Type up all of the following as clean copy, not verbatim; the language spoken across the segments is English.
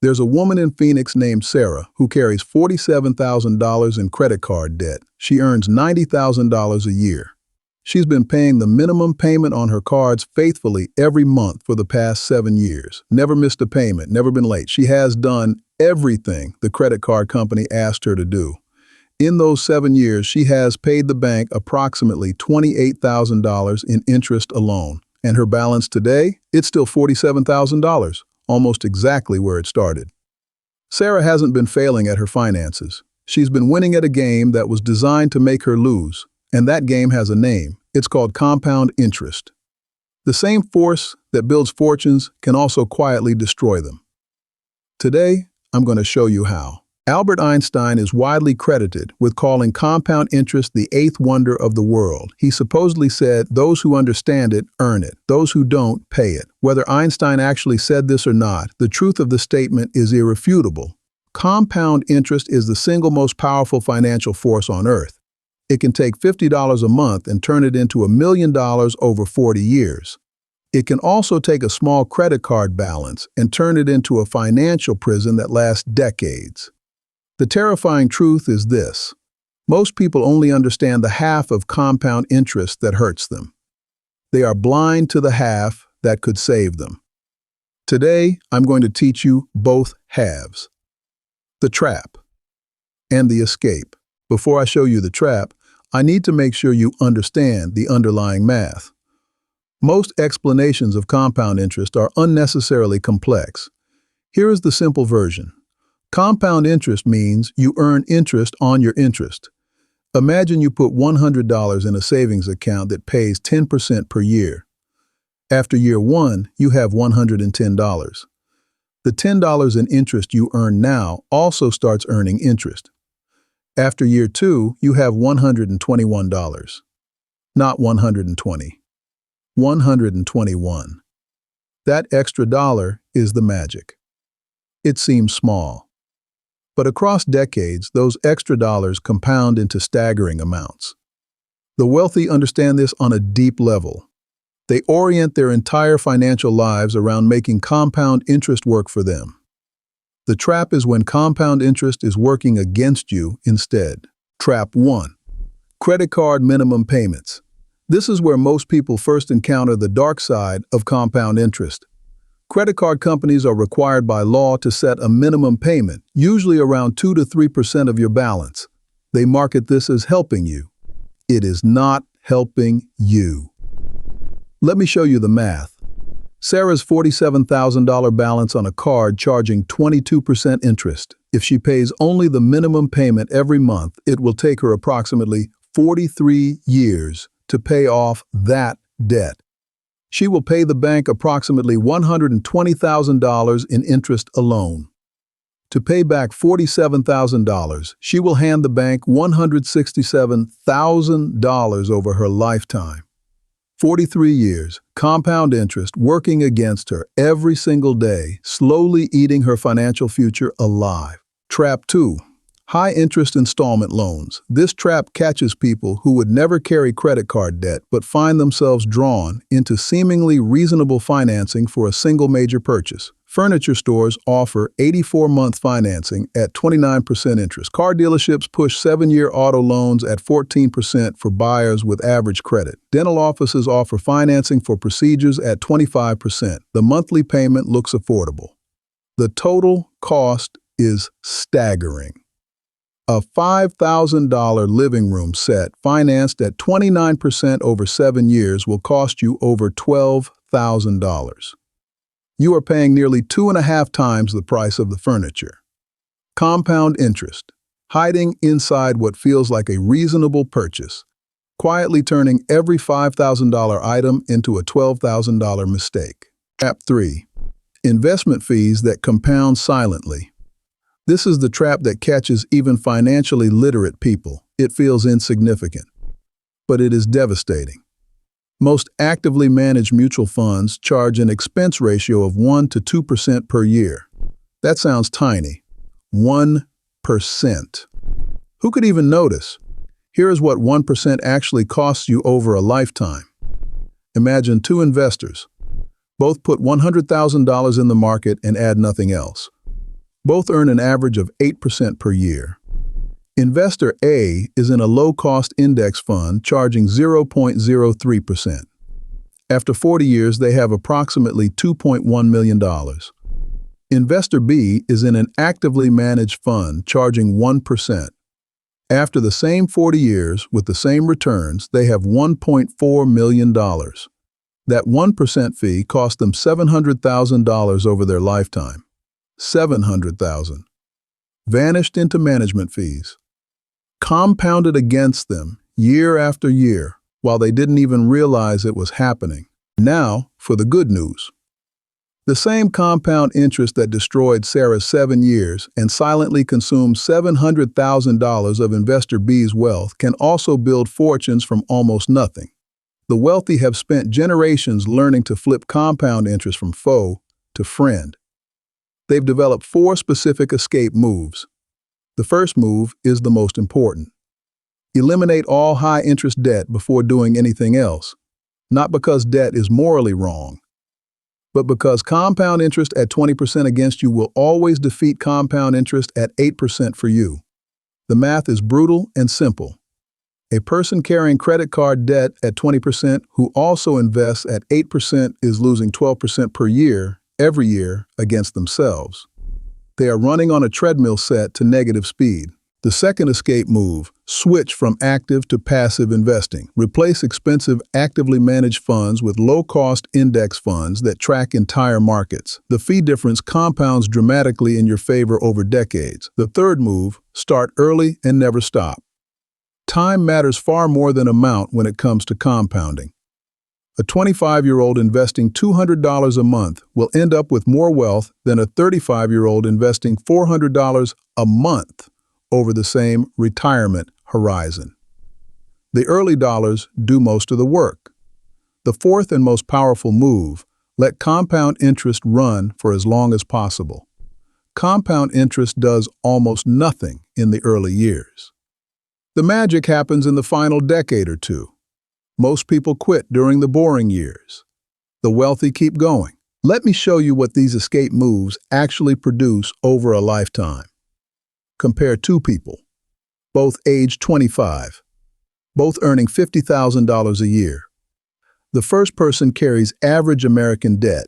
There's a woman in Phoenix named Sarah who carries $47,000 in credit card debt. She earns $90,000 a year. She's been paying the minimum payment on her cards faithfully every month for the past 7 years. Never missed a payment, never been late. She has done everything the credit card company asked her to do. In those 7 years, she has paid the bank approximately $28,000 in interest alone. And her balance today? It's still $47,000, almost exactly where it started. Sarah hasn't been failing at her finances. She's been winning at a game that was designed to make her lose. And that game has a name. It's called compound interest. The same force that builds fortunes can also quietly destroy them. Today, I'm going to show you how. Albert Einstein is widely credited with calling compound interest the eighth wonder of the world. He supposedly said, "Those who understand it, earn it. Those who don't, pay it." Whether Einstein actually said this or not, the truth of the statement is irrefutable. Compound interest is the single most powerful financial force on earth. It can take $50 a month and turn it into $1 million over 40 years. It can also take a small credit card balance and turn it into a financial prison that lasts decades. The terrifying truth is this: most people only understand the half of compound interest that hurts them. They are blind to the half that could save them. Today, I'm going to teach you both halves: the trap and the escape. Before I show you the trap, I need to make sure you understand the underlying math. Most explanations of compound interest are unnecessarily complex. Here is the simple version. Compound interest means you earn interest on your interest. Imagine you put $100 in a savings account that pays 10% per year. After year 1, you have $110. The $10 in interest you earn now also starts earning interest. After year 2, you have $121. Not 120. 121. That extra dollar is the magic. It seems small. But across decades, those extra dollars compound into staggering amounts. The wealthy understand this on a deep level. They orient their entire financial lives around making compound interest work for them. The trap is when compound interest is working against you instead. Trap 1. Credit card minimum payments. This is where most people first encounter the dark side of compound interest. Credit card companies are required by law to set a minimum payment, usually around 2 to 3% of your balance. They market this as helping you. It is not helping you. Let me show you the math. Sarah's $47,000 balance on a card charging 22% interest. If she pays only the minimum payment every month, it will take her approximately 43 years to pay off that debt. She will pay the bank approximately $120,000 in interest alone. To pay back $47,000, she will hand the bank $167,000 over her lifetime. 43 years, compound interest working against her every single day, slowly eating her financial future alive. Trap 2. High-interest installment loans. This trap catches people who would never carry credit card debt but find themselves drawn into seemingly reasonable financing for a single major purchase. Furniture stores offer 84-month financing at 29% interest. Car dealerships push 7-year auto loans at 14% for buyers with average credit. Dental offices offer financing for procedures at 25%. The monthly payment looks affordable. The total cost is staggering. A $5,000 living room set financed at 29% over 7 years will cost you over $12,000. You are paying nearly 2.5 times the price of the furniture. Compound interest, hiding inside what feels like a reasonable purchase, quietly turning every $5,000 item into a $12,000 mistake. Trap 3. Investment fees that compound silently. This is the trap that catches even financially literate people. It feels insignificant, but it is devastating. Most actively managed mutual funds charge an expense ratio of 1 to 2% per year. That sounds tiny. 1%. Who could even notice? Here is what 1% actually costs you over a lifetime. Imagine 2 investors. Both put $100,000 in the market and add nothing else. Both earn an average of 8% per year. Investor A is in a low-cost index fund charging 0.03%. After 40 years, they have approximately $2.1 million. Investor B is in an actively managed fund charging 1%. After the same 40 years with the same returns, they have $1.4 million. That 1% fee cost them $700,000 over their lifetime. $700,000. Vanished into management fees. Compounded against them year after year while they didn't even realize it was happening. Now, for the good news. The same compound interest that destroyed Sarah's 7 years and silently consumed $700,000 of Investor B's wealth can also build fortunes from almost nothing. The wealthy have spent generations learning to flip compound interest from foe to friend. They've developed 4 specific escape moves. The first move is the most important. Eliminate all high-interest debt before doing anything else, not because debt is morally wrong, but because compound interest at 20% against you will always defeat compound interest at 8% for you. The math is brutal and simple. A person carrying credit card debt at 20% who also invests at 8% is losing 12% per year, every year, against themselves. They are running on a treadmill set to negative speed. The second escape move, switch from active to passive investing. Replace expensive actively managed funds with low-cost index funds that track entire markets. The fee difference compounds dramatically in your favor over decades. The third move, start early and never stop. Time matters far more than amount when it comes to compounding. A 25-year-old investing $200 a month will end up with more wealth than a 35-year-old investing $400 a month over the same retirement horizon. The early dollars do most of the work. The fourth and most powerful move, let compound interest run for as long as possible. Compound interest does almost nothing in the early years. The magic happens in the final decade or two. Most people quit during the boring years. The wealthy keep going. Let me show you what these escape moves actually produce over a lifetime. Compare 2 people, both age 25, both earning $50,000 a year. The first person carries average American debt,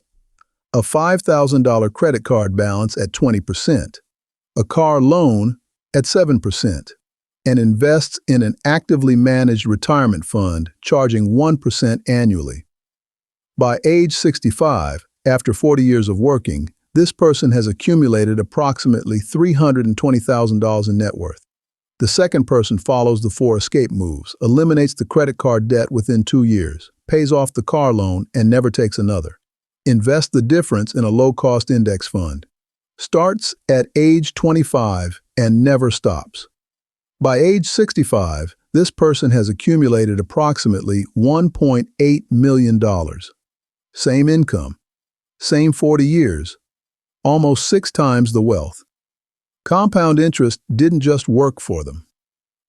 a $5,000 credit card balance at 20%, a car loan at 7%, and invests in an actively managed retirement fund charging 1% annually. By age 65, after 40 years of working, this person has accumulated approximately $320,000 in net worth. The second person follows the 4 escape moves, eliminates the credit card debt within 2 years, pays off the car loan, and never takes another. Invest the difference in a low-cost index fund. Starts at age 25 and never stops. By age 65, this person has accumulated approximately $1.8 million. Same income, same 40 years, almost 6 times the wealth. Compound interest didn't just work for them.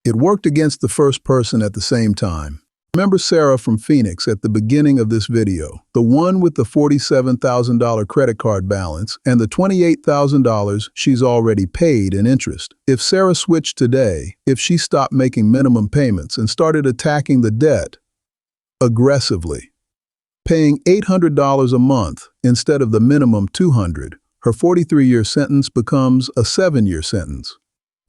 It worked against the first person at the same time. Remember Sarah from Phoenix at the beginning of this video, the one with the $47,000 credit card balance and the $28,000 she's already paid in interest. If Sarah switched today, if she stopped making minimum payments and started attacking the debt aggressively, paying $800 a month instead of the minimum $200, her 43-year sentence becomes a 7-year sentence.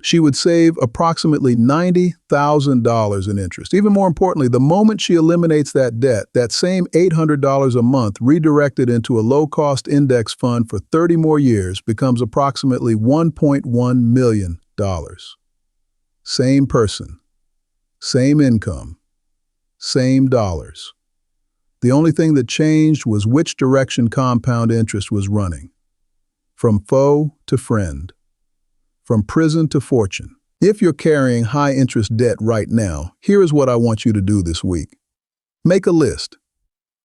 She would save approximately $90,000 in interest. Even more importantly, the moment she eliminates that debt, that same $800 a month redirected into a low-cost index fund for 30 more years becomes approximately $1.1 million. Same person, same income, same dollars. The only thing that changed was which direction compound interest was running. From foe to friend. From prison to fortune. If you're carrying high-interest debt right now, here is what I want you to do this week. Make a list.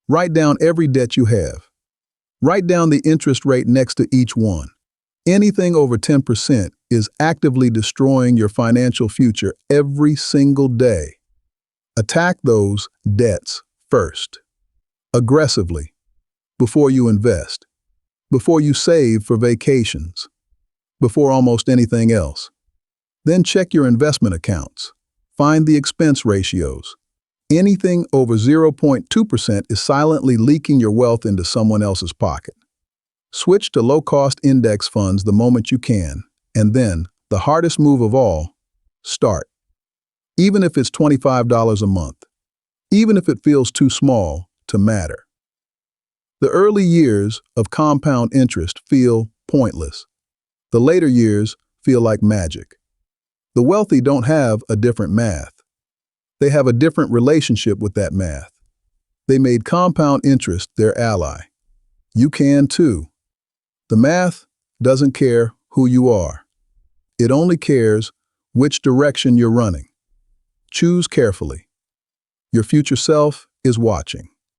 Write down every debt you have. Write down the interest rate next to each one. Anything over 10% is actively destroying your financial future every single day. Attack those debts first. Aggressively. Before you invest. Before you save for vacations. before almost anything else. Then check your investment accounts. Find the expense ratios. Anything over 0.2% is silently leaking your wealth into someone else's pocket. Switch to low-cost index funds the moment you can, and then, the hardest move of all, start. Even if it's $25 a month. Even if it feels too small to matter. The early years of compound interest feel pointless. The later years feel like magic. The wealthy don't have a different math. They have a different relationship with that math. They made compound interest their ally. You can too. The math doesn't care who you are. It only cares which direction you're running. Choose carefully. Your future self is watching.